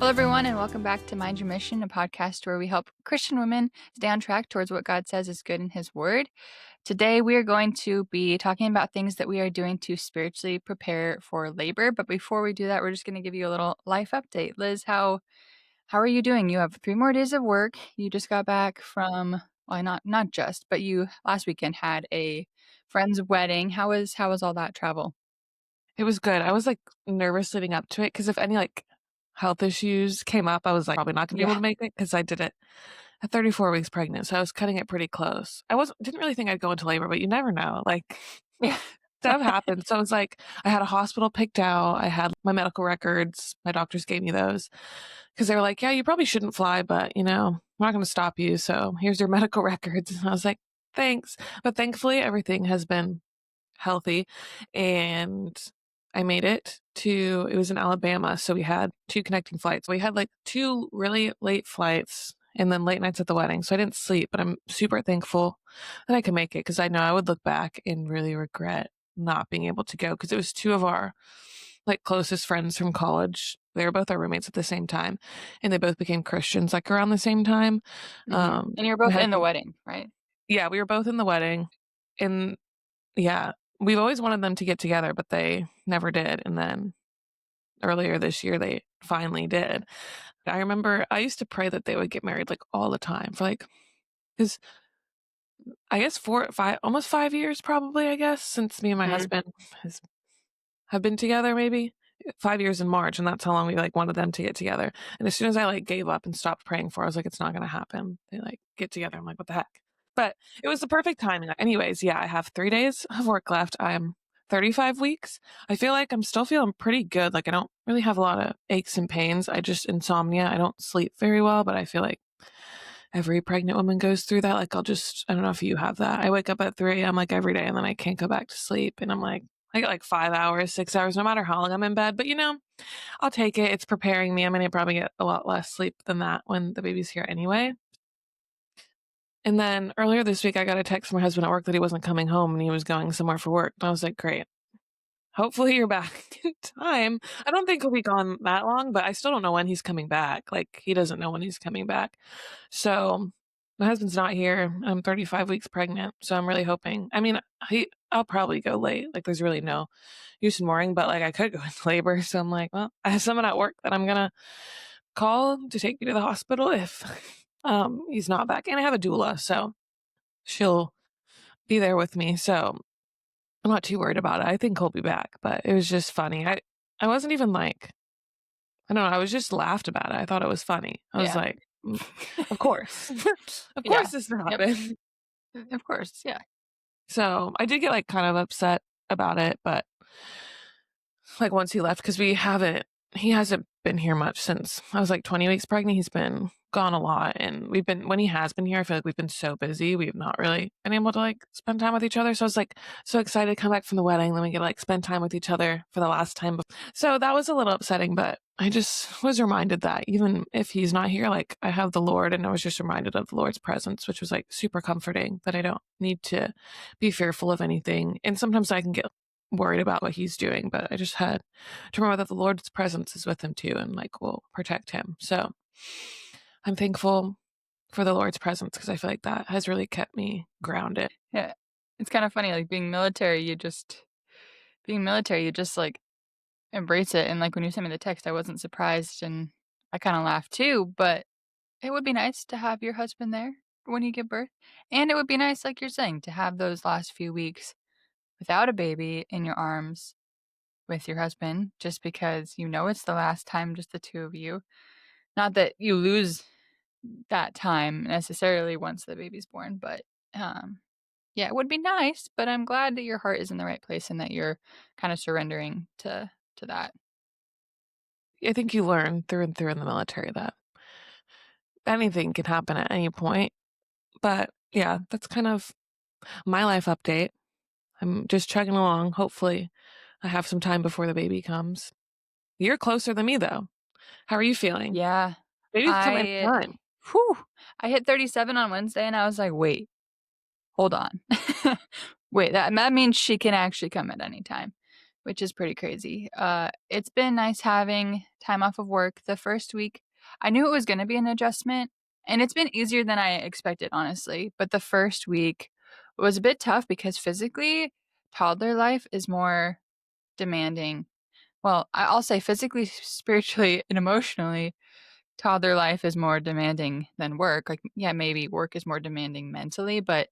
Hello, everyone, and welcome back to Mind Your Mission, a podcast where we help Christian women stay on track towards what God says is good in His Word. Today, we are going to be talking about things that we are doing to spiritually prepare for labor. But before we do that, we're just going to give you a little life update. Liz, how are you doing? You have 3 more days of work. You just got back from, well, not just, but you last weekend had a friend's wedding. How was all that travel? It was good. I was, nervous leading up to it because if any, health issues came up, I was, probably not gonna be able Yeah. to make it because I did it at 34 weeks pregnant, so I was cutting it pretty close. Didn't really think I'd go into labor, but you never know, Yeah. stuff happens. So, it's I had a hospital picked out, I had my medical records, my doctors gave me those because they were like, "Yeah, you probably shouldn't fly, but, I'm not gonna stop you, so here's your medical records." And I was like, "Thanks." But thankfully, everything has been healthy, and I made it it was in Alabama, so we had 2 connecting flights. We had 2 really late flights and then late nights at the wedding, so I didn't sleep, but I'm super thankful that I could make it because I know I would look back and really regret not being able to go because it was 2 of our closest friends from college. They were both our roommates at the same time, and they both became Christians around the same time. And you're We both had in the wedding, right? Yeah, we were both in the wedding, and yeah, we've always wanted them to get together, but they never did, and then earlier this year, they finally did. I remember I used to pray that they would get married, all the time for, 'cause I guess 4, 5, almost 5 years probably, I guess, since me and my Mhm. husband has have been together maybe. 5 years in March, and that's how long we, wanted them to get together, and as soon as I, gave up and stopped praying for it, I was like, "It's not gonna happen." They, get together. I'm like, "What the heck?" But it was the perfect timing. Anyways, yeah, I have 3 days of work left. I'm 35 weeks. I feel like I'm still feeling pretty good. I don't really have a lot of aches and pains. I just insomnia. I don't sleep very well, but I feel like every pregnant woman goes through that. I don't know if you have that. I wake up at 3 a.m. Every day, and then I can't go back to sleep. And I'm like, I get 5 hours, 6 hours, no matter how long I'm in bed. But I'll take it. It's preparing me. I'm going to probably get a lot less sleep than that when the baby's here anyway. And then earlier this week, I got a text from my husband at work that he wasn't coming home and he was going somewhere for work. And I was like, great. Hopefully you're back in time. I don't think he'll be gone that long, but I still don't know when he's coming back. He doesn't know when he's coming back. So my husband's not here. I'm 35 weeks pregnant. So I'm really hoping. I mean, I'll probably go late. There's really no use in worrying, but I could go into labor. So I'm like, well, I have someone at work that I'm going to call to take me to the hospital if he's not back. And I have a doula. So she'll be there with me. So I'm not too worried about it. I think he'll be back, but it was just funny. I wasn't even I don't know, I was just laughed about it. I thought it was funny. I was Yeah. like, of course. Of Yeah. course this will Yep. happen. Of course, yeah. So I did get kind of upset about it, but once he left, because he hasn't been here much since I was 20 weeks pregnant. He's been gone a lot, and when he has been here, I feel like we've been so busy. We've not really been able to spend time with each other. So I was so excited to come back from the wedding. Then we get to spend time with each other for the last time. So that was a little upsetting, but I just was reminded that even if he's not here, I have the Lord, and I was just reminded of the Lord's presence, which was super comforting, that I don't need to be fearful of anything. And sometimes I can get worried about what he's doing, but I just had to remember that the Lord's presence is with him too, and will protect him. So I'm thankful for the Lord's presence because I feel like that has really kept me grounded. Yeah. It's kind of funny, being military, you just embrace it. And when you sent me the text, I wasn't surprised and I kind of laughed too. But it would be nice to have your husband there when you give birth. And it would be nice, like you're saying, to have those last few weeks without a baby in your arms with your husband, just because it's the last time, just the two of you. Not that you lose that time necessarily once the baby's born, but yeah, it would be nice, but I'm glad that your heart is in the right place and that you're kind of surrendering to that. I think you learn through and through in the military that anything can happen at any point. But yeah, that's kind of my life update. I'm just chugging along. Hopefully, I have some time before the baby comes. You're closer than me, though. How are you feeling? Yeah. Babies come I anytime. whew, I hit 37 on Wednesday and I was like, "Wait, hold on." Wait, that means she can actually come at any time. which is pretty crazy. It's been nice having time off of work. The first week, I knew it was gonna be an adjustment, and it's been easier than I expected, honestly, but the first week was a bit tough because physically, toddler life is more demanding. Well, I'll say physically, spiritually, and emotionally, toddler life is more demanding than work. Like, yeah, maybe work is more demanding mentally, but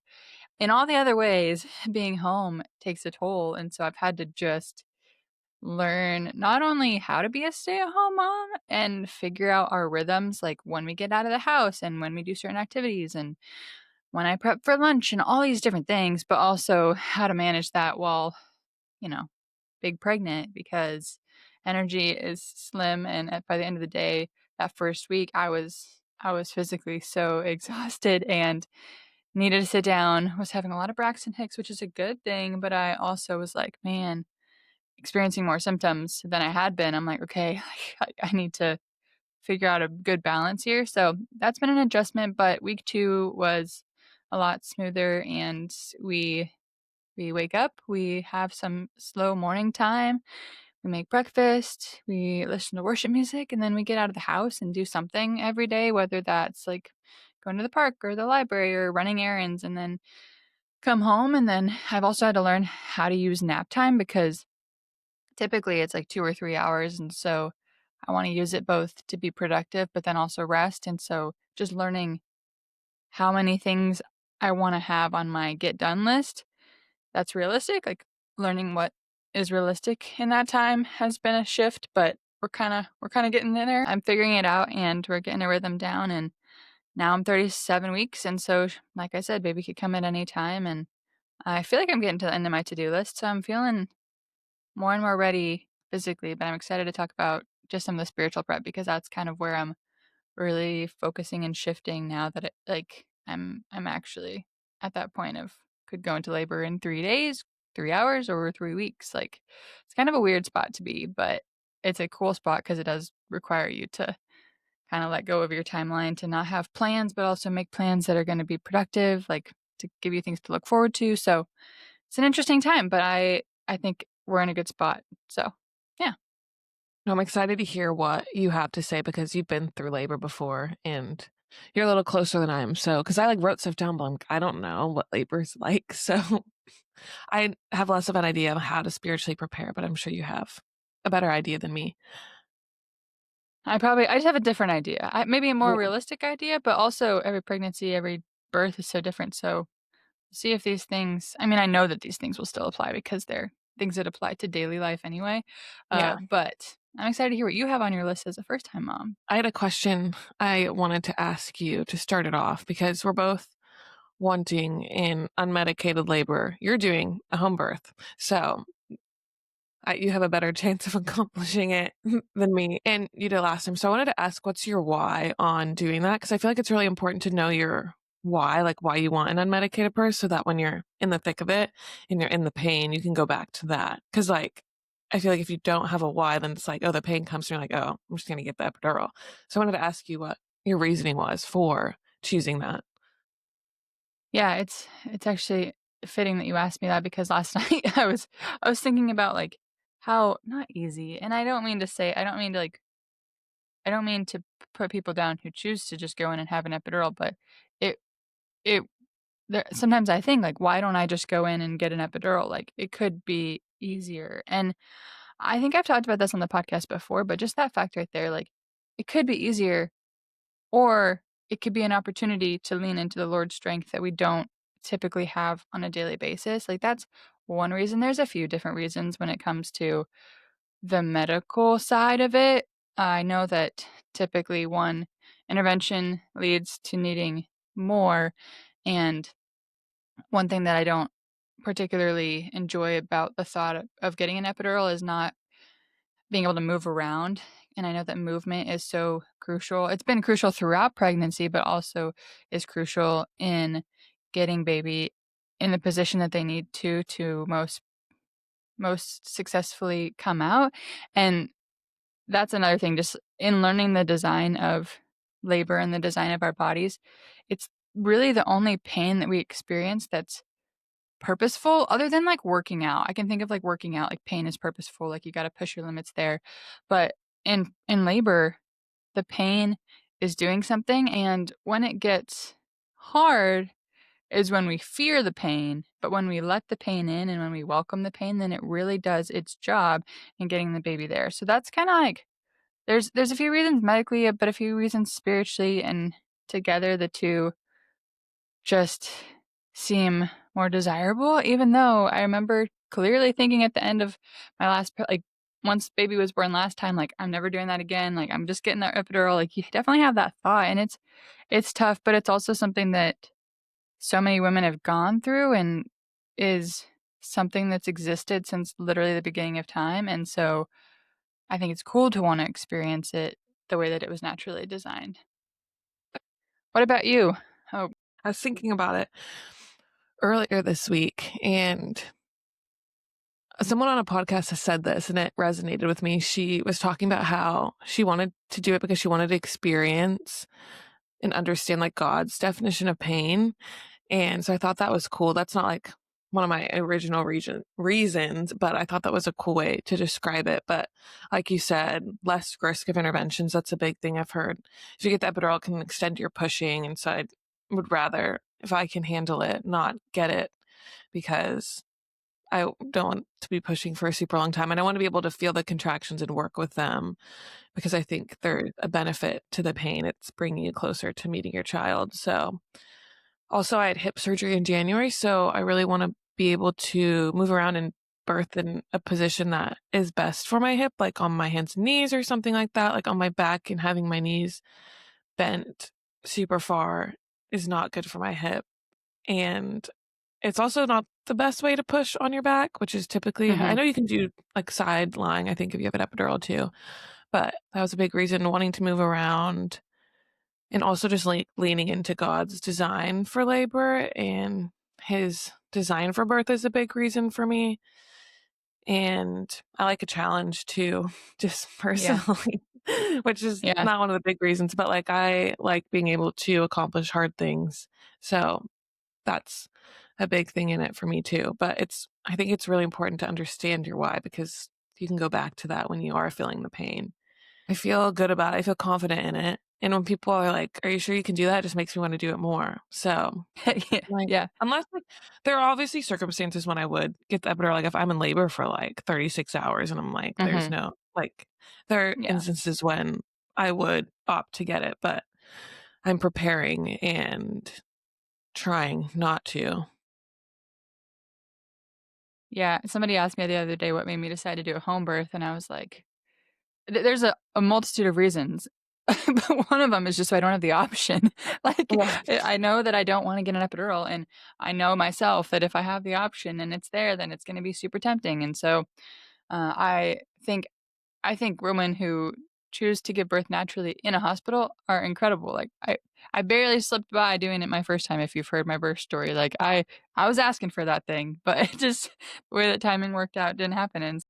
in all the other ways, being home takes a toll, and so I've had to just learn not only how to be a stay-at-home mom and figure out our rhythms, like when we get out of the house and when we do certain activities and when I prep for lunch and all these different things, but also how to manage that while, you know, big pregnant because energy is slim and by the end of the day, that first week I was physically so exhausted and needed to sit down, was having a lot of Braxton Hicks, which is a good thing, but I also was like, man, experiencing more symptoms than I had been. I'm like, okay, I need to figure out a good balance here. So that's been an adjustment, but week 2 was a lot smoother and we wake up, we have some slow morning time, we make breakfast, we listen to worship music, and then we get out of the house and do something every day, whether that's like going to the park or the library or running errands, and then come home. And then I've also had to learn how to use nap time because typically it's like 2 or 3 hours, and so I wanna use it both to be productive, but then also rest, and so just learning how many things I wanna have on my get done list that's realistic, like, learning what is realistic in that time has been a shift, but we're kinda getting in there. I'm figuring it out, and we're getting a rhythm down, and now I'm 37 weeks, and so, like I said, baby could come at any time, and I feel like I'm getting to the end of my to-do list, so I'm feeling more and more ready physically, but I'm excited to talk about just some of the spiritual prep because that's kind of where I'm really focusing and shifting now that I'm actually at that point of could go into labor in 3 days, 3 hours, or 3 weeks. Like it's kind of a weird spot to be, but it's a cool spot because it does require you to kind of let go of your timeline to not have plans, but also make plans that are going to be productive, like to give you things to look forward to. So it's an interesting time, but I think we're in a good spot. So, yeah. I'm excited to hear what you have to say because you've been through labor before and you're a little closer than I am. So, because I like wrote stuff down, but I don't know what labor's like. So, I have less of an idea of how to spiritually prepare, but I'm sure you have a better idea than me. I just have a different idea. Maybe a more Yeah. realistic idea, but also every pregnancy, every birth is so different. So, see if these things, I mean, I know that these things will still apply because they're things that apply to daily life anyway. Yeah. But I'm excited to hear what you have on your list as a first time mom. I had a question I wanted to ask you to start it off because we're both wanting in unmedicated labor. You're doing a home birth. So, you have a better chance of accomplishing it than me, and you did last time. So I wanted to ask, what's your why on doing that? Because I feel like it's really important to know your why, like why you want an unmedicated birth, so that when you're in the thick of it and you're in the pain, you can go back to that. Because like, I feel like if you don't have a why, then it's like, oh, the pain comes, and you're like, oh, I'm just gonna get the epidural. So I wanted to ask you what your reasoning was for choosing that. Yeah, it's actually fitting that you asked me that because last night I was thinking about like how not easy, and I don't mean to put people down who choose to just go in and have an epidural, but it it sometimes I think like why don't I just go in and get an epidural? Like it could be easier. And I think I've talked about this on the podcast before, but just that fact right there, like it could be easier or it could be an opportunity to lean into the Lord's strength that we don't typically have on a daily basis. Like that's one reason. There's a few different reasons when it comes to the medical side of it. I know that typically one intervention leads to needing more. And one thing that I don't particularly enjoy about the thought of getting an epidural is not being able to move around, and I know that movement is so crucial. It's been crucial throughout pregnancy, but also is crucial in getting baby in the position that they need to most successfully come out, and that's another thing, just in learning the design of labor and the design of our bodies, it's really the only pain that we experience that's purposeful other than, like, working out. I can think of, like, working out, like, pain is purposeful, like, you gotta push your limits there. But in labor, the pain is doing something, and when it gets hard is when we fear the pain, but when we let the pain in and when we welcome the pain, then it really does its job in getting the baby there. So that's kinda like there's a few reasons medically, but a few reasons spiritually, and together the 2 just seem more desirable, even though I remember clearly thinking at the end of my last like, once baby was born last time, like, "I'm never doing that again," like, "I'm just getting that epidural," like, you definitely have that thought, and it's tough, but it's also something that so many women have gone through and is something that's existed since literally the beginning of time, and so I think it's cool to wanna experience it the way that it was naturally designed. What about you? Oh, I was thinking about it earlier this week, and someone on a podcast has said this, and it resonated with me. She was talking about how she wanted to do it because she wanted to experience and understand, like, God's definition of pain, and so I thought that was cool. That's not, like, one of my original reasons, but I thought that was a cool way to describe it. But like you said, less risk of interventions, that's a big thing I've heard. If you get the epidural, it can extend your pushing, and so I would rather, if I can handle it, not get it because I don't want to be pushing for a super long time, and I wanna be able to feel the contractions and work with them because I think they're a benefit to the pain. It's bringing you closer to meeting your child. So also, I had hip surgery in January, so I really wanna be able to move around and birth in a position that is best for my hip, like on my hands and knees or something like that, like on my back, and having my knees bent super far is not good for my hip, and it's also not the best way to push on your back, which is typically I mhm, know you can do, like, side lying, I think, if you have an epidural too, but that was a big reason wanting to move around and also just, like, leaning into God's design for labor, and His design for birth is a big reason for me, and I like a challenge too, just yeah, personally, which is yeah, not one of the big reasons, but, like, I like being able to accomplish hard things, so that's a big thing in it for me too, but I think it's really important to understand your why because you can go back to that when you are feeling the pain. I feel good about it, I feel confident in it, and when people are like, "Are you sure you can do that?" It just makes me wanna do it more, so, yeah, like yeah, unless, like there are obviously circumstances when I would get the epidural, like, if I'm in labor for, like, 36 hours and I'm like, there's mhm, no like, there are yeah, instances when I would opt to get it, but I'm preparing and trying not to. yeah. Somebody asked me the other day what made me decide to do a home birth, and I was like, there's a multitude of reasons, but one of them is just so I don't have the option. Like, Right. I know that I don't wanna get an epidural, and I know myself that if I have the option and it's there, then it's gonna be super tempting, and so, I think women who choose to give birth naturally in a hospital are incredible. Like, I barely slipped by doing it my first time, if you've heard my birth story. Like, I was asking for that thing, but it just the way that timing worked out didn't happen, and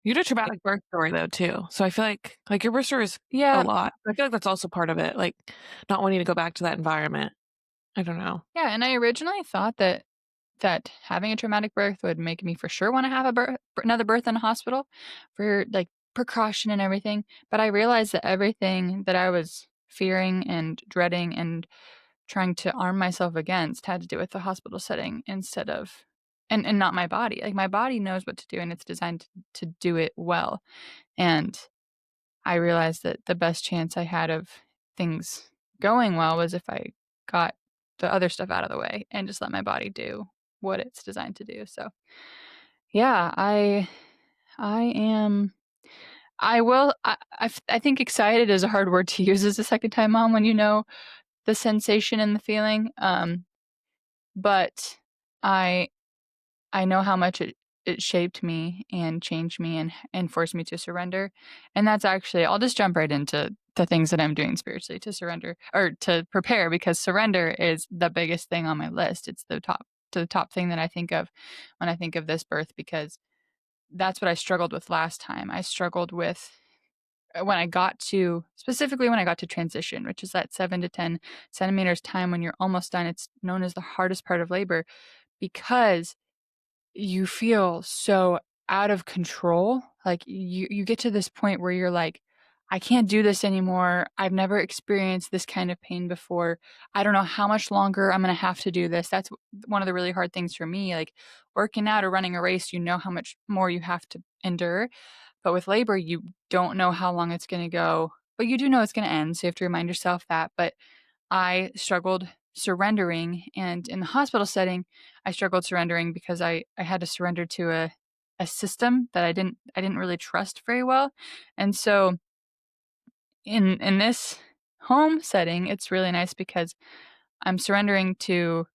You had a traumatic birth story though too, so I feel like your birth story is a yeah, lot. I feel like that's also part of it, like, not wanting to go back to that environment. I don't know. yeah, and I originally thought that having a traumatic birth would make me for sure wanna have another birth in a hospital for, like, precaution and everything, but I realized that everything that I was fearing and dreading and trying to arm myself against had to do with the hospital setting instead of and not my body. Like, my body knows what to do, and it's designed to do it well, and I realized that the best chance I had of things going well was if I got the other stuff out of the way and just let my body do what it's designed to do, so, yeah, I am I think excited is a hard word to use as a second-time mom when you know the sensation and the feeling, but I I know how much it shaped me and changed me and forced me to surrender, and that's actually I'll just jump right into the things that I'm doing spiritually to surrender or to prepare because surrender is the biggest thing on my list. It's the top thing that I think of when I think of this birth because that's what I struggled with last time. I struggled with when I got to specifically when I got to transition, which is that 7 to 10 centimeters time when you're almost done. It's known as the hardest part of labor because you feel so out of control. Like, you get to this point where you're like, "I can't do this anymore. I've never experienced this kind of pain before. I don't know how much longer I'm gonna have to do this." That's one of the really hard things for me, like, working out or running a race, you know how much more you have to endure, but with labor, you don't know how long it's gonna go, but you do know it's gonna end, so you have to remind yourself that. But I struggled surrendering, and in the hospital setting, I struggled surrendering because I had to surrender to a system that I didn't really trust very well, and so in this home setting, it's really nice because I'm surrendering to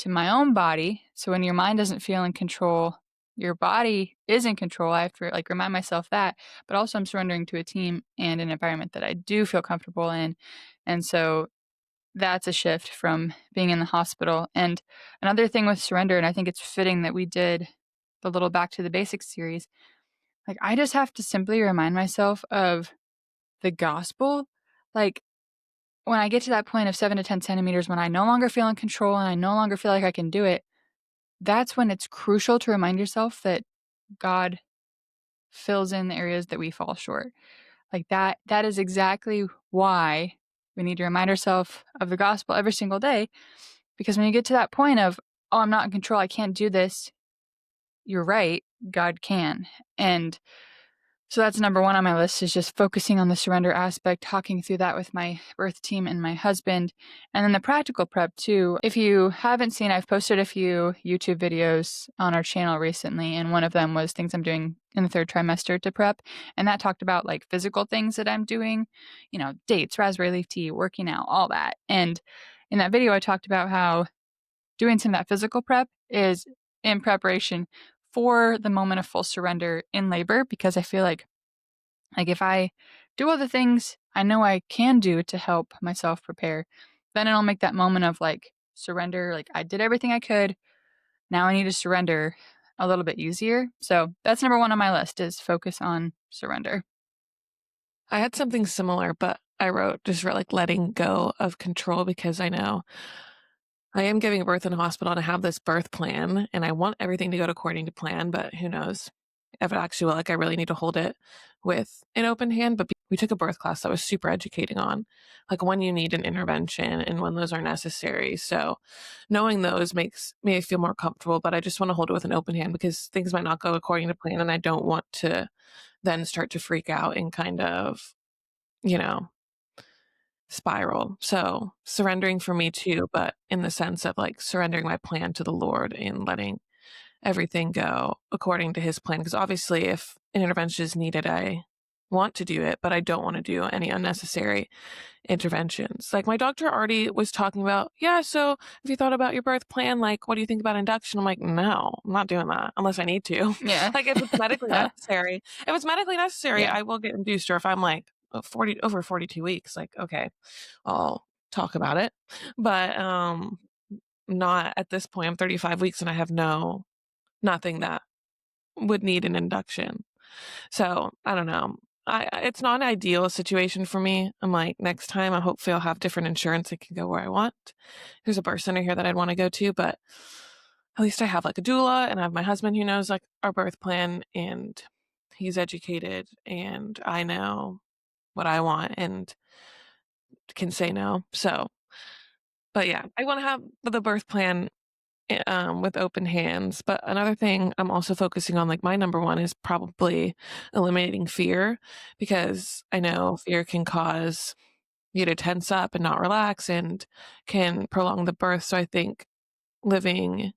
my own body. So when your mind doesn't feel in control, your body is in control. I have to, like, remind myself that, but also I'm surrendering to a team and an environment that I do feel comfortable in, and so that's a shift from being in the hospital. And another thing with surrender, and I think it's fitting that we did the little Back to the Basics series, like, I just have to simply remind myself of the gospel. Like, when I get to that point of 7 to 10 centimeters, when I no longer feel in control and I no longer feel like I can do it, that's when it's crucial to remind yourself that God fills in the areas that we fall short. Like, that is exactly why we need to remind ourselves of the gospel every single day, because when you get to that point of, "Oh, I'm not in control, I can't do this," you're right, God can. And so that's number 1 on my list, is just focusing on the surrender aspect, talking through that with my birth team and my husband, and then the practical prep too. If you haven't seen, I've posted a few YouTube videos on our channel recently, and one of them was things I'm doing in the 3rd trimester to prep, and that talked about, like, physical things that I'm doing, dates, raspberry leaf tea, working out, all that. And in that video, I talked about how doing some of that physical prep is in preparation for the moment of full surrender in labor, because I feel like if I do all the things I know I can do to help myself prepare, then it'll make that moment of, like, surrender, like, I did everything I could, now I need to surrender, a little bit easier. So that's number 1 on my list, is focus on surrender. I had something similar, but I wrote like letting go of control because I know I am giving birth in a hospital and I have this birth plan and I want everything to go according to plan, but who knows if it actually will. Like, I really need to hold it with an open hand. But we took a birth class that was super educating on like when you need an intervention and when those are necessary. So knowing those makes me feel more comfortable, but I just want to hold it with an open hand because things might not go according to plan and I don't want to then start to freak out and kind of, you know, spiral. So surrendering for me too, but in the sense of like surrendering my plan to the Lord and letting everything go according to his plan. Because obviously, if an intervention is needed, I want to do it, but I don't want to do any unnecessary interventions. Like, my doctor already was talking about, yeah, so have you thought about your birth plan? Like, what do you think about induction? I'm like, no, I'm not doing that unless I need to. Yeah. Like, if it's medically necessary, Yeah. I will get induced. Or if I'm like 40 over 42 weeks, like, okay, I'll talk about it. But not at this point. I'm 35 weeks and I have nothing that would need an induction. So, I don't know. It's not an ideal situation for me. I'm like, next time, I hopefully I'll have different insurance. I can go where I want. There's a birth center here that I'd want to go to, but at least I have like a doula and I have my husband who knows like our birth plan and he's educated and I know what I want and can say no. So, but yeah, I want to have the birth plan with open hands. But another thing I'm also focusing on, like my number one, is probably eliminating fear because I know fear can cause you to tense up and not relax and can prolong the birth. So I think living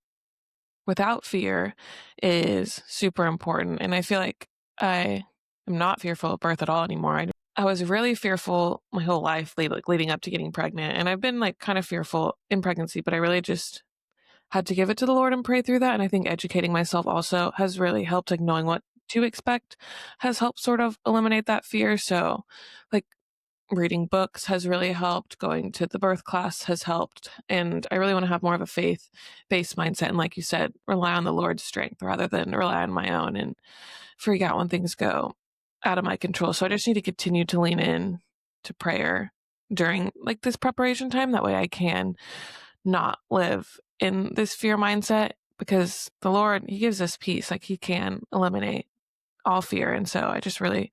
without fear is super important. And I feel like I am not fearful of birth at all anymore. I was really fearful my whole life, leading up to getting pregnant. And I've been like kind of fearful in pregnancy, but I really just had to give it to the Lord and pray through that. And I think educating myself also has really helped, like knowing what to expect has helped sort of eliminate that fear. So, like, reading books has really helped, going to the birth class has helped. And I really want to have more of a faith based mindset. And, like you said, rely on the Lord's strength rather than rely on my own and freak out when things go out of my control. So I just need to continue to lean in to prayer during like this preparation time. That way I can not live in this fear mindset because the Lord, He gives us peace. Like He can eliminate all fear. And so I just really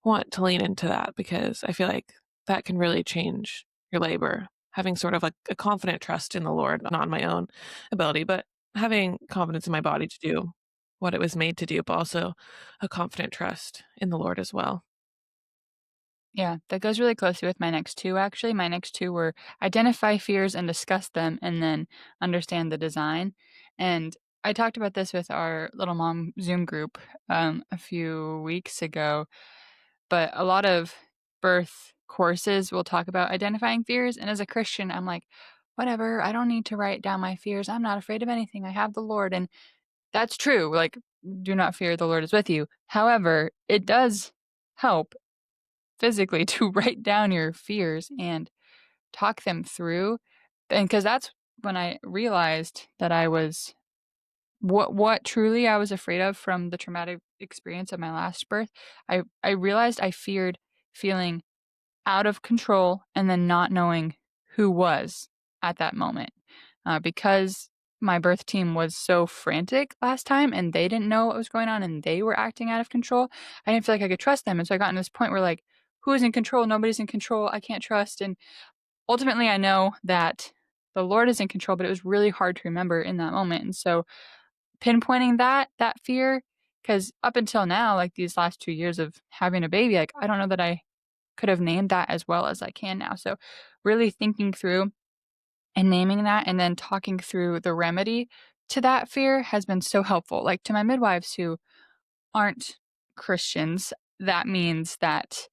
want to lean into that because I feel like that can really change your labor. Having sort of like a confident trust in the Lord, not in my own ability, but having confidence in my body to do what it was made to do, but also a confident trust in the Lord as well. Yeah, that goes really closely with my next 2, actually. My next 2 were identify fears and discuss them, and then understand the design. And I talked about this with our little mom Zoom group, a few weeks ago, but a lot of birth courses will talk about identifying fears, and as a Christian, I'm like, "Whatever, I don't need to write down my fears. I'm not afraid of anything. I have the Lord." And that's true, like, do not fear, the Lord is with you. However, it does help physically to write down your fears and talk them through, and because that's when I realized that I was what truly I was afraid of from the traumatic experience of my last birth. I realized I feared feeling out of control and then not knowing who was at that moment, because my birth team was so frantic last time and they didn't know what was going on and they were acting out of control. I didn't feel like I could trust them, and so I got to this point where, like, who is in control? Nobody's in control. I can't trust, and ultimately, I know that the Lord is in control, but it was really hard to remember in that moment, and so pinpointing that fear, because up until now, like, these last 2 years of having a baby, like, I don't know that I could have named that as well as I can now. So really thinking through and naming that and then talking through the remedy to that fear has been so helpful. Like, to my midwives who aren't Christians, that means that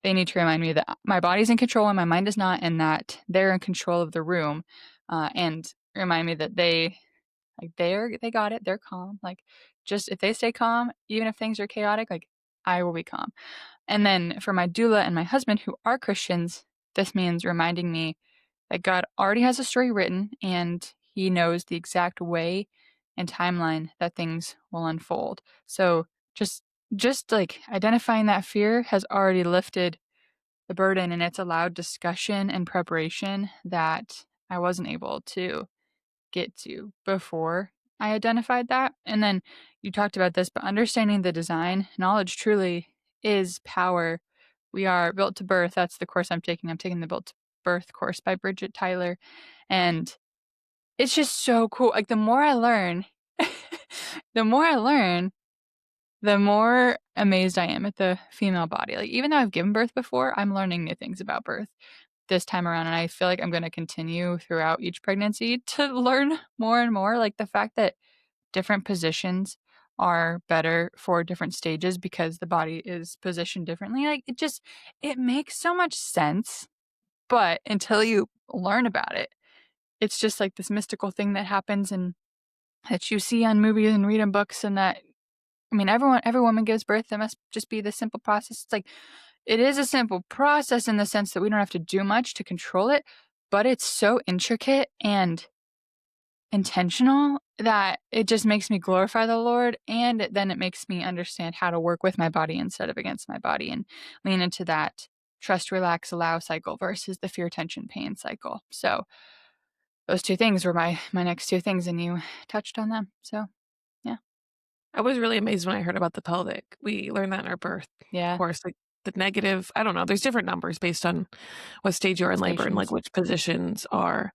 they need to remind me that my body's in control and my mind is not, and that they're in control of the room, and remind me that they got it. They're calm. Like, just if they stay calm, even if things are chaotic, like, I will be calm. And then for my doula and my husband who are Christians, this means reminding me that God already has a story written and He knows the exact way and timeline that things will unfold. So just just like identifying that fear has already lifted the burden, and it's allowed discussion and preparation that I wasn't able to get to before I identified that. And then you talked about this, but understanding the design, knowledge truly is power. We are built to birth. That's the course I'm taking. I'm taking the Built to Birth course by Bridget Tyler. And it's just so cool. Like, the more I learn, the more I learn, the more amazed I am at the female body. Like, even though I've given birth before, I'm learning new things about birth this time around, and I feel like I'm gonna continue throughout each pregnancy to learn more and more, like, the fact that different positions are better for different stages because the body is positioned differently, like, it makes so much sense, but until you learn about it, it's just like this mystical thing that happens and that you see on movies and read in books, and that I mean, every woman gives birth, it must just be this simple process. It's like, it is a simple process in the sense that we don't have to do much to control it, but it's so intricate and intentional that it just makes me glorify the Lord, and then it makes me understand how to work with my body instead of against my body and lean into that trust, relax, allow cycle versus the fear, tension, pain cycle. So those 2 things were my next 2 things, and you touched on them. So, yeah. I was really amazed when I heard about the pelvic. We learned that in our birth Yeah, course, like the negative, I don't know, there's different numbers based on what stage you're in labor and like stations. which positions are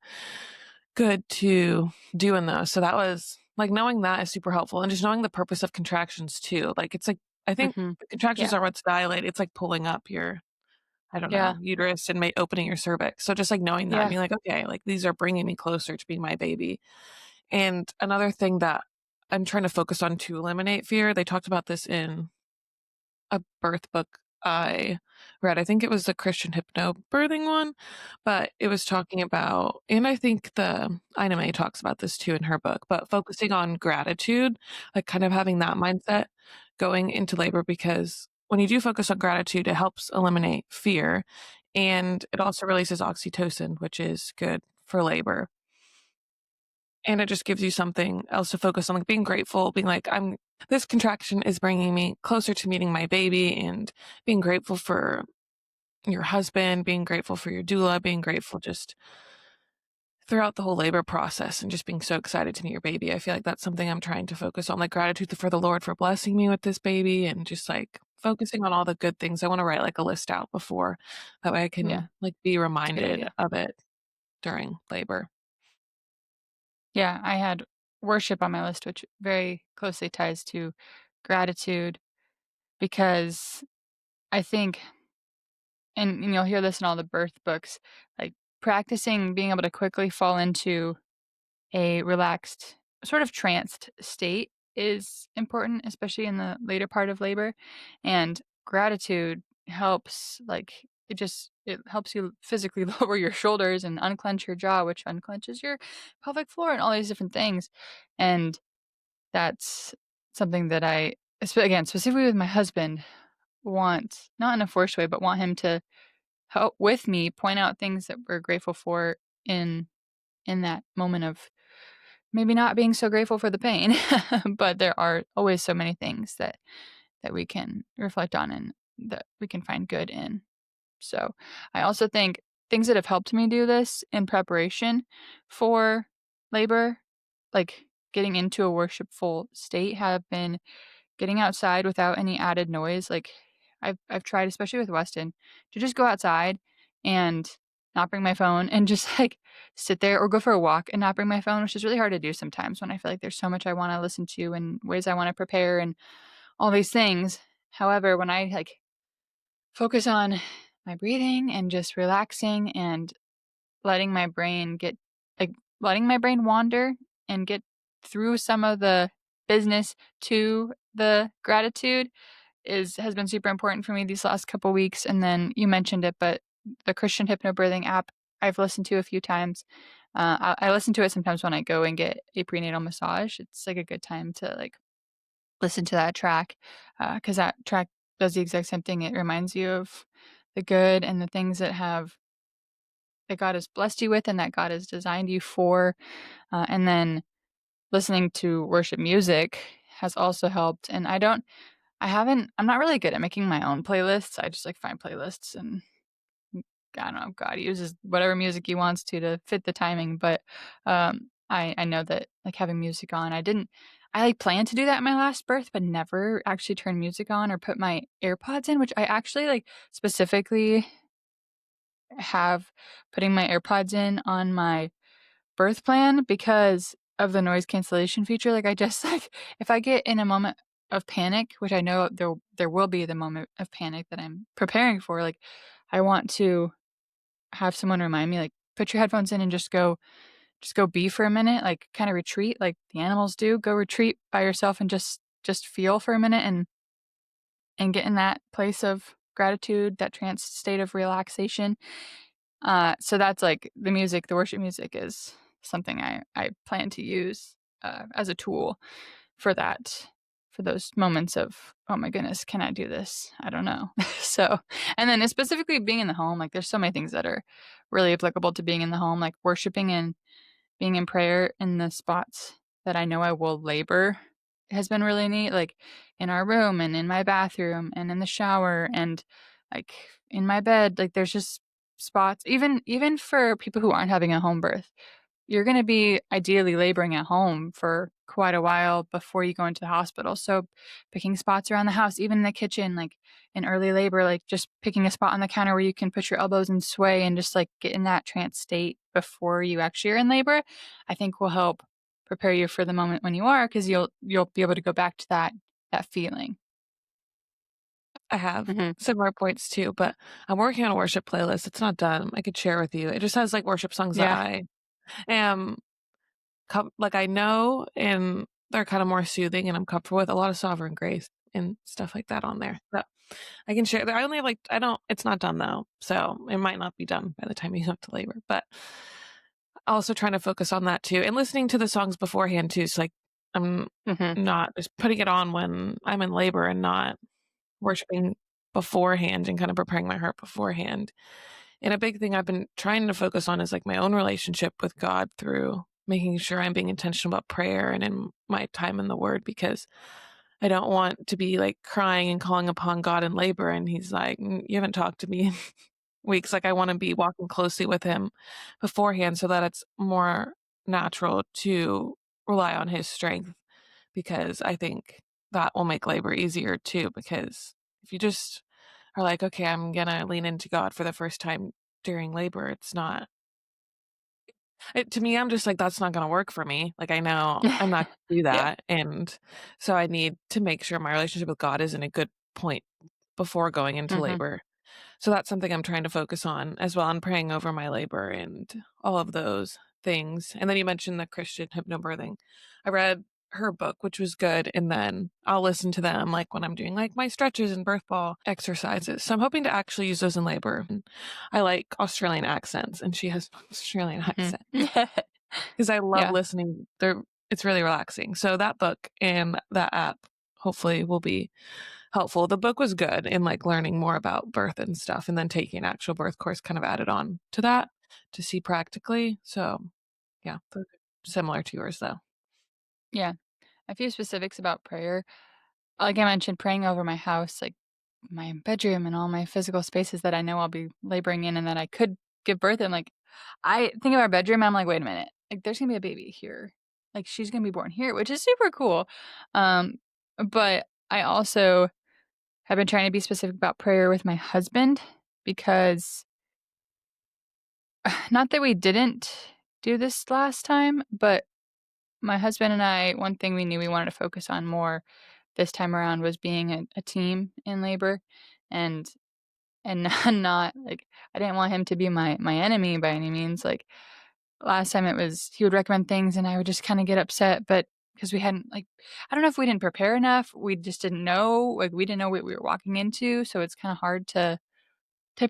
good to do in those. So that was like knowing that is super helpful and just knowing the purpose of contractions too. Like it's like I think Mhm. the contractions Yeah, are what's dilate. It's like pulling up your I don't yeah, know, uterus and opening your cervix. So just like knowing that and yeah. being like, okay, like these are bringing me closer to being my baby. And another thing that I'm trying to focus on to eliminate fear, they talked about this in a birth book I read. I think it was the Christian hypnobirthing one, but it was talking about, and I think the Ina May talks about this too in her book, but focusing on gratitude, like kind of having that mindset going into labor, because when you do focus on gratitude, it helps eliminate fear and it also releases oxytocin, which is good for labor. And it just gives you something else to focus on, like being grateful, being like, this contraction is bringing me closer to meeting my baby, and being grateful for your husband, being grateful for your doula, being grateful just throughout the whole labor process and just being so excited to meet your baby. I feel like that's something I'm trying to focus on, like gratitude for the Lord for blessing me with this baby and just like focusing on all the good things. I want to write like a list out before that way I Yeah, can like be it's a good reminded idea. of it during labor. Yeah, I had worship on my list, which very closely ties to gratitude because I think, and you'll hear this in all the birth books, like practicing being able to quickly fall into a relaxed, sort of tranced state is important, especially in the later part of labor. And gratitude helps, like, it helps you physically lower your shoulders and unclench your jaw, which unclenches your pelvic floor and all these different things. And that's something that again, specifically with my husband, want, not in a forced way, but want him to help with me point out things that we're grateful for in that moment of maybe not being so grateful for the pain, but there are always so many things that we can reflect on and that we can find good in. So, I also think things that have helped me do this in preparation for labor, like getting into a worshipful state, have been getting outside without any added noise. Like I've tried, especially with Weston, to just go outside and not bring my phone and just like sit there or go for a walk and not bring my phone, which is really hard to do sometimes when I feel like there's so much I want to listen to and ways I want to prepare and all these things. However, when I like focus on my breathing and just relaxing and letting my brain get like letting my brain wander and get through some of the business to the gratitude has been super important for me these last couple weeks. And then you mentioned it, but the Christian hypnobirthing app I've listened to a few times. I listen to it sometimes when I go and get a prenatal massage. It's like a good time to like listen to that track because that track does the exact same thing. It reminds you of the good and the things that God has blessed you with and that God has designed you for. And then listening to worship music has also helped. And I'm not really good at making my own playlists. I just like find playlists and I don't know, God uses whatever music he wants to fit the timing. But I know that like having music on, I like planned to do that in my last birth, but never actually turn music on or put my AirPods in, which I actually like specifically have putting my AirPods in on my birth plan because of the noise cancellation feature. Like I just like if I get in a moment of panic, which I know there will be the moment of panic that I'm preparing for, like I want to have someone remind me like put your headphones in and just go be for a minute, like kind of retreat like the animals do. Go retreat by yourself and just feel for a minute and get in that place of gratitude, that trance state of relaxation. So that's like the worship music is something I plan to use as a tool for that, for those moments of, oh my goodness, can I do this? I don't know. So, and then specifically being in the home, like there's so many things that are really applicable to being in the home, like worshiping and being in prayer in the spots that I know I will labor has been really neat, like in our room and in my bathroom and in the shower and like in my bed. Like there's just spots, even for people who aren't having a home birth. You're going to be ideally laboring at home for quite a while before you go into the hospital. So picking spots around the house, even in the kitchen, like in early labor, like just picking a spot on the counter where you can put your elbows and sway and just like get in that trance state before you actually are in labor, I think will help prepare you for the moment when you are, because you'll be able to go back to that feeling. I have Mhm. similar points too, but I'm working on a worship playlist. It's not done. I could share with you. It just has like worship songs that Yeah. I am like I know and they're kind of more soothing and I'm comfortable with a lot of Sovereign Grace and stuff like that on there. So I can share. I only have like I don't. It's not done though, so it might not be done by the time you go to labor. But also trying to focus on that too, and listening to the songs beforehand too. So like I'm Mhm. not just putting it on when I'm in labor and not worshiping beforehand and kind of preparing my heart beforehand. And a big thing I've been trying to focus on is like my own relationship with God through making sure I'm being intentional about prayer and in my time in the Word because I don't want to be, like, crying and calling upon God in labor, and He's like, You haven't talked to me in weeks." Like, I wanna be walking closely with Him beforehand so that it's more natural to rely on His strength because I think that will make labor easier too, because if you just are like, "Okay, I'm gonna lean into God for the first time during labor," it's not to me, I'm just like, "That's not gonna work for me." Like, I know I'm not gonna do Yeah. that, and so I need to make sure my relationship with God is in a good point before going into Mhm. labor. So that's something I'm trying to focus on as well, and praying over my labor and all of those things. And then you mentioned the Christian hypnobirthing. I read her book, which was good, and then I'll listen to them like when I'm doing like my stretches and birth ball exercises. So I'm hoping to actually use those in labor. And I like Australian accents, and she has an Australian Mhm. accent because I love Yeah. listening. It's really relaxing. So that book and that app hopefully will be helpful. The book was good in, like, learning more about birth and stuff, and then taking an actual birth course kind of added on to that to see practically. So, yeah, those are similar to yours, though. Yeah. A few specifics about prayer. Like I mentioned, praying over my house, like my bedroom and all my physical spaces that I know I'll be laboring in and that I could give birth in. Like, I think of our bedroom, I'm like, wait a minute, like there's gonna be a baby here. Like she's gonna be born here, which is super cool. Um, but I also have been trying to be specific about prayer with my husband because not that we didn't do this last time, but my husband and I, one thing we knew we wanted to focus on more this time around was being a team in labor and not like I didn't want him to be my enemy by any means. Like last time it was he would recommend things and I would just kind of get upset, but because we hadn't like I don't know if we didn't prepare enough, we just didn't know, like we didn't know what we were walking into, so it's kind of hard to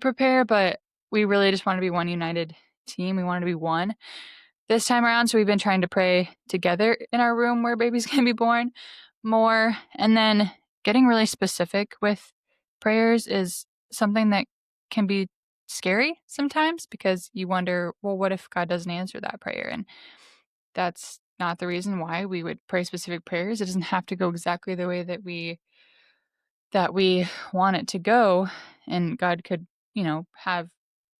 prepare, but we really just want to be one united team. We wanted to be one this time around, so we've been trying to pray together in our room where baby's gonna be born more, and then getting really specific with prayers is something that can be scary sometimes because you wonder, well, what if God doesn't answer that prayer? And that's not the reason why we would pray specific prayers. It doesn't have to go exactly the way that we want it to go, and God could, have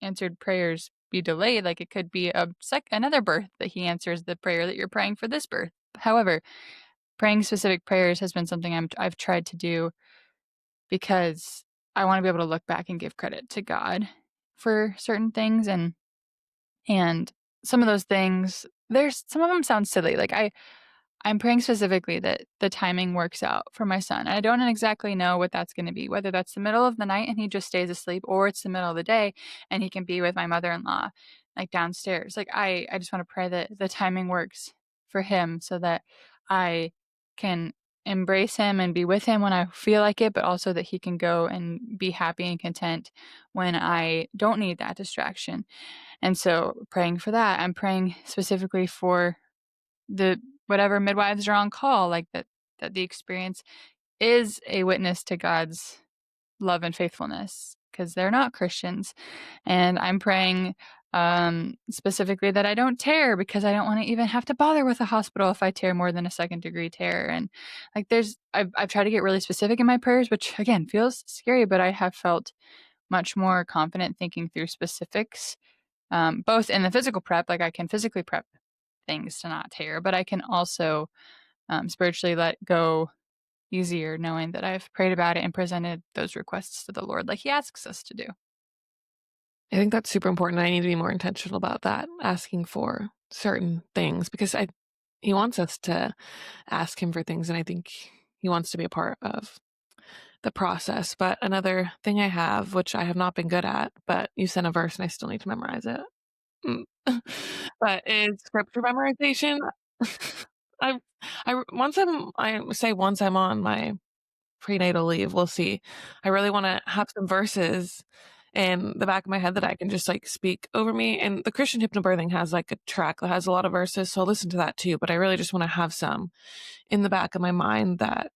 answered prayers be delayed. Like it could be another birth that He answers the prayer that you're praying for this birth. However, praying specific prayers has been something I've tried to do because I want to be able to look back and give credit to God for certain things, and some of those things, there's some of them sound silly. Like I'm praying specifically that the timing works out for my son. I don't exactly know what that's gonna be, whether that's the middle of the night and he just stays asleep, or it's the middle of the day and he can be with my mother-in-law, like, downstairs. Like, I just wanna pray that the timing works for him so that I can embrace him and be with him when I feel like it, but also that he can go and be happy and content when I don't need that distraction. And so praying for that, I'm praying specifically for the whatever midwives are on call, like, that the experience is a witness to God's love and faithfulness, because 'cause they're not Christians, and I'm praying, specifically that I don't tear because I don't wanna even have to bother with a hospital if I tear more than a second-degree tear, and, like, I've tried to get really specific in my prayers, which, again, feels scary, but I have felt much more confident thinking through specifics, both in the physical prep, like, I can physically prep things to not tear, but I can also, spiritually let go easier knowing that I've prayed about it and presented those requests to the Lord like He asks us to do. I think that's super important. I need to be more intentional about that, asking for certain things because I he wants us to ask him for things, and I think he wants to be a part of the process. But another thing I have, which I have not been good at, but you sent a verse and I still need to memorize it. Mm. But is scripture memorization. I once I'm on my prenatal leave, we'll see. I really wanna have some verses in the back of my head that I can just, like, speak over me, and the Christian hypnobirthing has, like, a track that has a lot of verses, so I'll listen to that too, but I really just wanna have some in the back of my mind that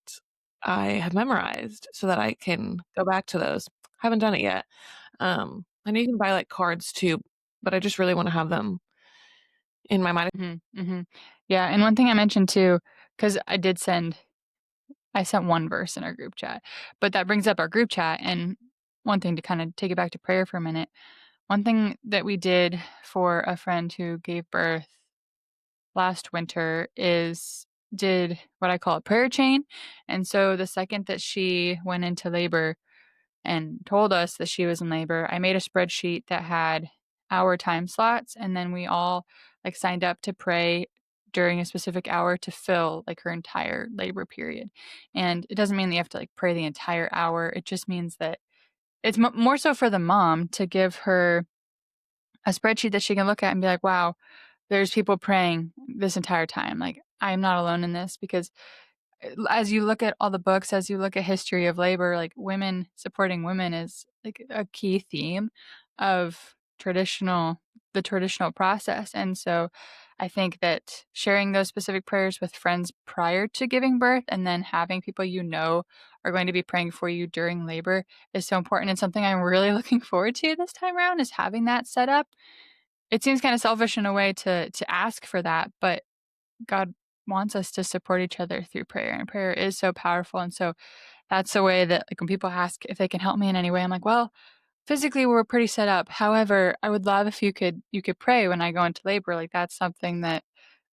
I have memorized so that I can go back to those. Haven't done it yet. I know you can buy, like, cards too, but I just really wanna have them in my mind. Mhm, mhm. Yeah, and one thing I mentioned too, because I sent one verse in our group chat, but that brings up our group chat, and one thing to kinda take it back to prayer for a minute, one thing that we did for a friend who gave birth last winter is did what I call a prayer chain, and so the second that she went into labor and told us that she was in labor, I made a spreadsheet that had hour time slots, and then we all, like, signed up to pray during a specific hour to fill, like, her entire labor period, and it doesn't mean that you have to, like, pray the entire hour, it just means that it's more so for the mom to give her a spreadsheet that she can look at and be like, "Wow, there's people praying this entire time, like, I'm not alone in this," because as you look at all the books, as you look at history of labor, like, women supporting women is, like, a key theme of traditional process, and so I think that sharing those specific prayers with friends prior to giving birth and then having people you know are going to be praying for you during labor is so important and something I'm really looking forward to this time around is having that set up. It seems kinda selfish in a way to ask for that, but God wants us to support each other through prayer, and prayer is so powerful, and so that's the way that, like, when people ask if they can help me in any way, I'm like, "Well, physically, we're pretty set up. However, I would love if you could pray when I go into labor." Like, that's something that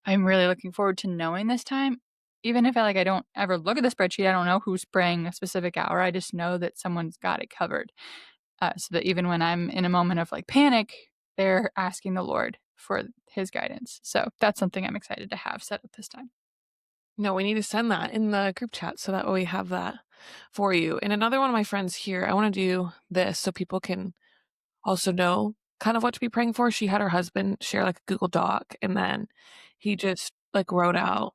I'm really looking forward to knowing this time. Even if I don't ever look at the spreadsheet, I don't know who's praying a specific hour, I just know that someone's got it covered, so that even when I'm in a moment of, like, panic, they're asking the Lord for his guidance. So that's something I'm excited to have set up this time. No, we need to send that in the group chat so that way we have that for you. And another one of my friends here, I want to do this so people can also know kind of what to be praying for. She had her husband share like a Google Doc and then he just like wrote out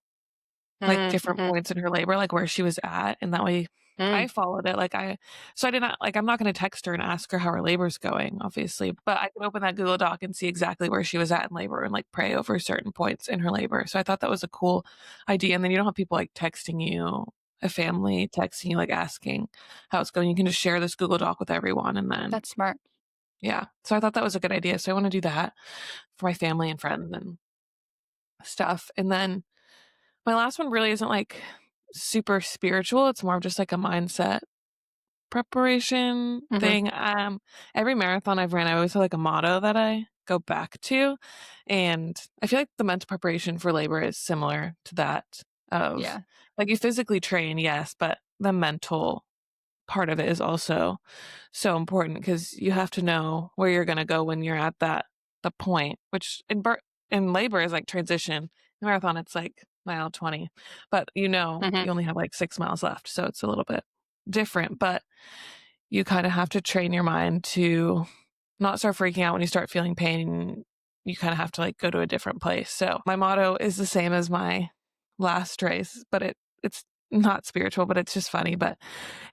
like, Mhm, different mhm, points in her labor, like, where she was at, and that way I mm. followed it, like, I did not like, I'm not gonna text her and ask her how her labor's going, obviously, but I can open that Google Doc and see exactly where she was at in labor and, like, pray over certain points in her labor, so I thought that was a cool idea, and then you don't have people, like, texting you, a family texting you, like, asking how it's going, you can just share this Google Doc with everyone, and then That's smart. yeah, so I thought that was a good idea, so I wanna do that for my family and friends and stuff, and then my last one really isn't, like, super spiritual, it's more of just, like, a mindset preparation Mhm. thing, every marathon I've ran, I always have, like, a motto that I go back to, and I feel like the mental preparation for labor is similar to that of Yeah. like, you physically train, yes, but the mental part of it is also so important because you have to know where you're gonna go when you're at the point, which in labor is like transition. In marathon, it's like mile 20, but Mhm. you only have like 6 miles left, so it's a little bit different, but you kinda have to train your mind to not start freaking out when you start feeling pain. You kinda have to, like, go to a different place. So, my motto is the same as my last race, but it's not spiritual, but it's just funny, but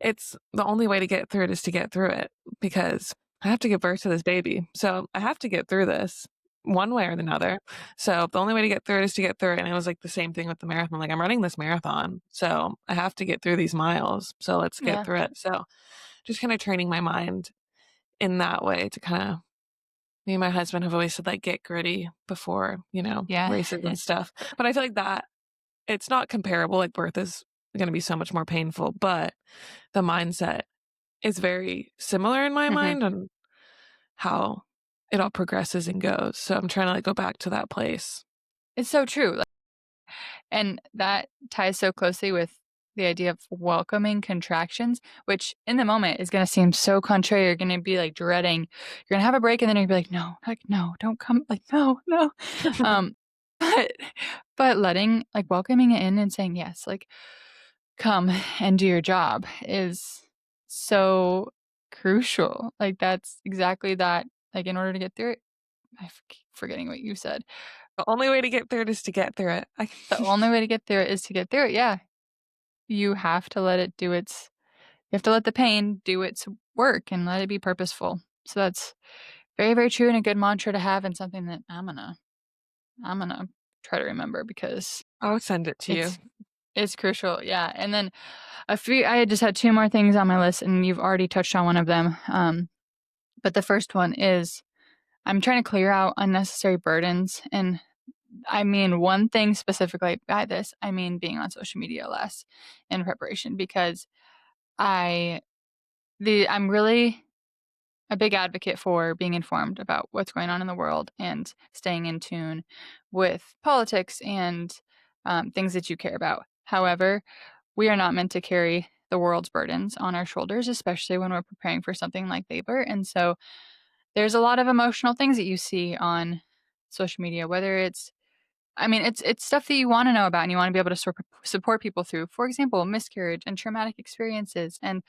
it's the only way to get through it is to get through it because I have to give birth to this baby. So, I have to get through this one way or another. So, the only way to get through it is to get through it, and it was, like, the same thing with the marathon, like, I'm running this marathon, so I have to get through these miles, so let's get Yeah. through it. So, just kinda training my mind in that way to kinda me and my husband have always said, like, "Get gritty before, Yeah. races and stuff." But I feel like that it's not comparable, like, birth is gonna be so much more painful, but the mindset is very similar in my Mhm. mind on how it all progresses and goes, so I'm trying to, like, go back to that place. It's so true, and that ties so closely with the idea of welcoming contractions, which in the moment is gonna seem so contrary, you're gonna be, like, dreading you're gonna have a break, and then you're gonna be like, "No, like, no, don't come, like, no, no." Um, but welcoming it in and saying, "Yes, like, come and do your job," is so crucial, like, that's exactly that, like, in order to get through it I keep forgetting what you said. The only way to get through it is to get through it. I The only way to get through it is to get through it, yeah. You have to let it do its you have to let the pain do its work and let it be purposeful. So that's very, very true and a good mantra to have and something that I'm gonna try to remember because I'll send it to you. it's it's crucial, yeah, and then I had just had 2 more things on my list, and you've already touched on one of them, but the first one is I'm trying to clear out unnecessary burdens, and I mean one thing specifically by this, I mean being on social media less in preparation because I I'm really a big advocate for being informed about what's going on in the world and staying in tune with politics and things that you care about. However, we are not meant to carry the world's burdens on our shoulders, especially when we're preparing for something like labor. And so there's a lot of emotional things that you see on social media, whether it's I mean, it's stuff that you wanna know about and you wanna be able to support people through. For example, miscarriage and traumatic experiences and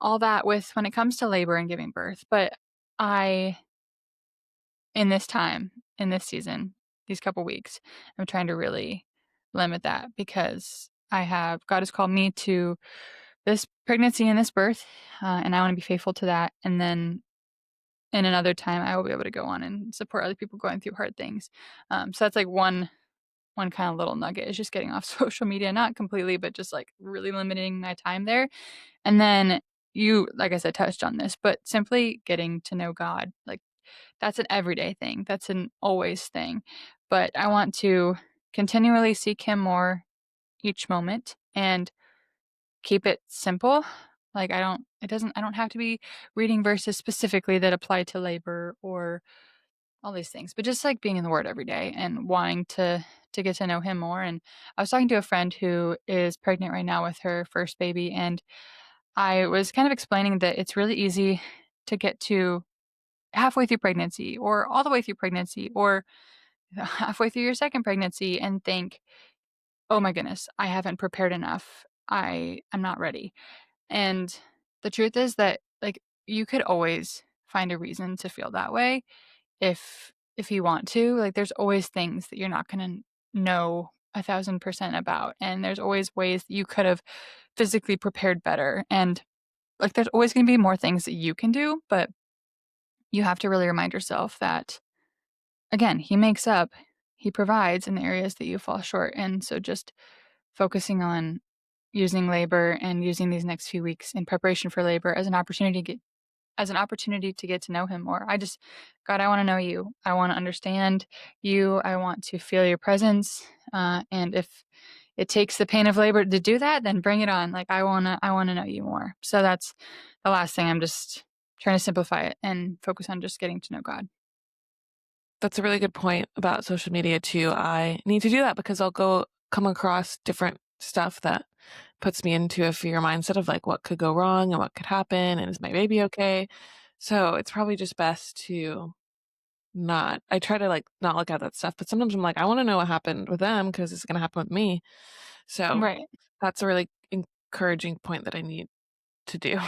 all that with when it comes to labor and giving birth. But I in this time, in this season, these couple weeks, I'm trying to really limit that because God has called me to this pregnancy and this birth, and I wanna be faithful to that. And then in another time, I will be able to go on and support other people going through hard things. So that's like one kinda little nugget is just getting off social media, not completely, but just, like, really limiting my time there, and then you, like I said, touched on this, but simply getting to know God, like, that's an everyday thing, that's an always thing, but I want to continually seek Him more each moment and keep it simple, like, I don't have to be reading verses specifically that apply to labor or all these things, but just, like, being in the Word every day and wanting to get to know him more. And I was talking to a friend who is pregnant right now with her first baby, and I was kind of explaining that it's really easy to get to halfway through pregnancy or all the way through pregnancy or halfway through your second pregnancy and think, "Oh my goodness, I haven't prepared enough. I'm not ready." And the truth is that, like, you could always find a reason to feel that way if you want to, like, there's always things that you're not gonna know 1,000% about, and there's always ways that you could have physically prepared better, and, like, there's always gonna be more things that you can do, but you have to really remind yourself that, again, he makes up, he provides in the areas that you fall short, and so just focusing on using labor and using these next few weeks in preparation for labor as an opportunity to get to know him more. God, I wanna know you. I wanna understand you. I want to feel your presence, and if it takes the pain of labor to do that, then bring it on. Like, I wanna know you more. So that's the last thing. I'm just trying to simplify it and focus on just getting to know God. That's a really good point about social media too. I need to do that because I'll go come across different stuff that puts me into a fear mindset of like what could go wrong and what could happen and is my baby okay? So it's probably just best to not I try to like not look at that stuff, but sometimes I'm like, I want to know what happened with them because it's gonna happen with me. So Right. that's a really encouraging point that I need to do.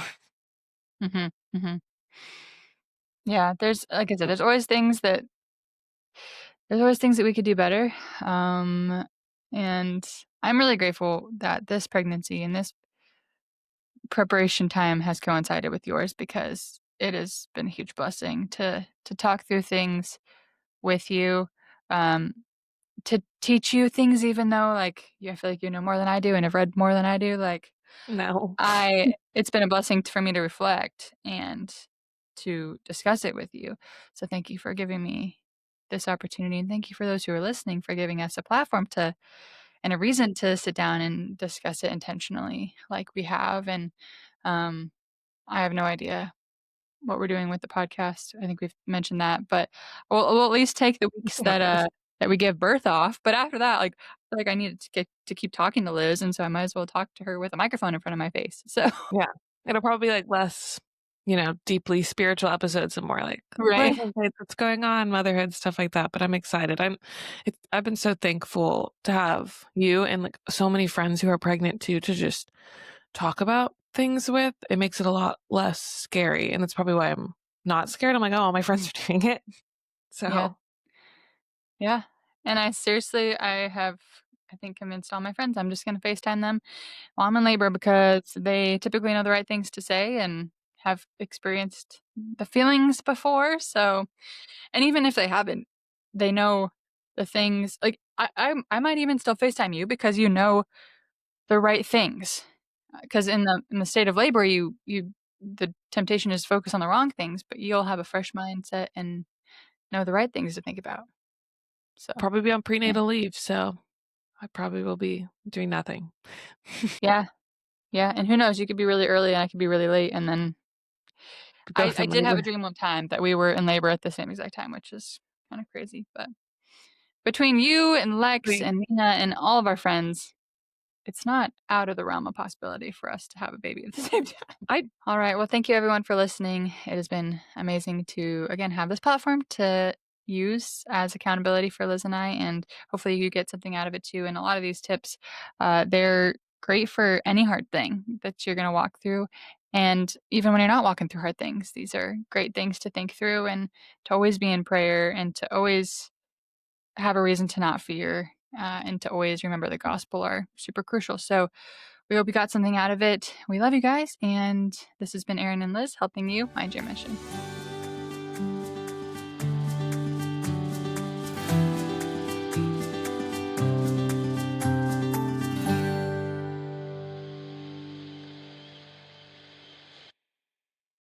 Mhm, mhm. Yeah, there's like I said, there's always things that we could do better, and I'm really grateful that this pregnancy and this preparation time has coincided with yours because it has been a huge blessing to talk through things with you, um, to teach you things even though, like, I feel like you know more than I do and have read more than I do, like, No. I it's been a blessing for me to reflect and to discuss it with you. So thank you for giving me this opportunity, and thank you for those who are listening for giving us a platform to and a reason to sit down and discuss it intentionally like we have. And um, I have no idea what we're doing with the podcast. I think we've mentioned that, but we'll at least take the weeks that we give birth off. But after that, like I needed to keep talking to Liz, and so I might as well talk to her with a microphone in front of my face. So Yeah. It'll probably be like less, deeply spiritual episodes and more like life right, updates, what's going on, motherhood, stuff like that. But I'm excited. I've been so thankful to have you and like so many friends who are pregnant too to just talk about things with. It makes it a lot less scary. And that's probably why I'm not scared. I'm like, oh, my friends are doing it. yeah, So yeah. And I have I think convinced all my friends I'm just gonna FaceTime them while I'm in labor because they typically know the right things to say and have experienced the feelings before. So and even if they haven't, they know the things like, I might even still FaceTime you because you know the right things. Because in the state of labor, you the temptation is to focus on the wrong things, but you'll have a fresh mindset and know the right things to think about. So, Probably be on yeah. prenatal leave, so I probably will be doing nothing. Yeah, yeah, and who knows, you could be really early and I could be really late, and then Both I in did have a labor. dream one time that we were in labor at the same exact time, which is kinda crazy, but between you and Lex We and Nina and all of our friends, it's not out of the realm of possibility for us to have a baby at the same time. I All right. Well, thank you everyone for listening. It has been amazing to, again, have this platform to use as accountability for Liz and I, and hopefully you get something out of it too. And a lot of these tips, they're great for any hard thing that you're going to walk through. And even when you're not walking through hard things, these are great things to think through and to always be in prayer and to always have a reason to not fear and to always remember the gospel are super crucial. So we hope you got something out of it. We love you guys. And this has been Erin and Liz helping you mind your mission.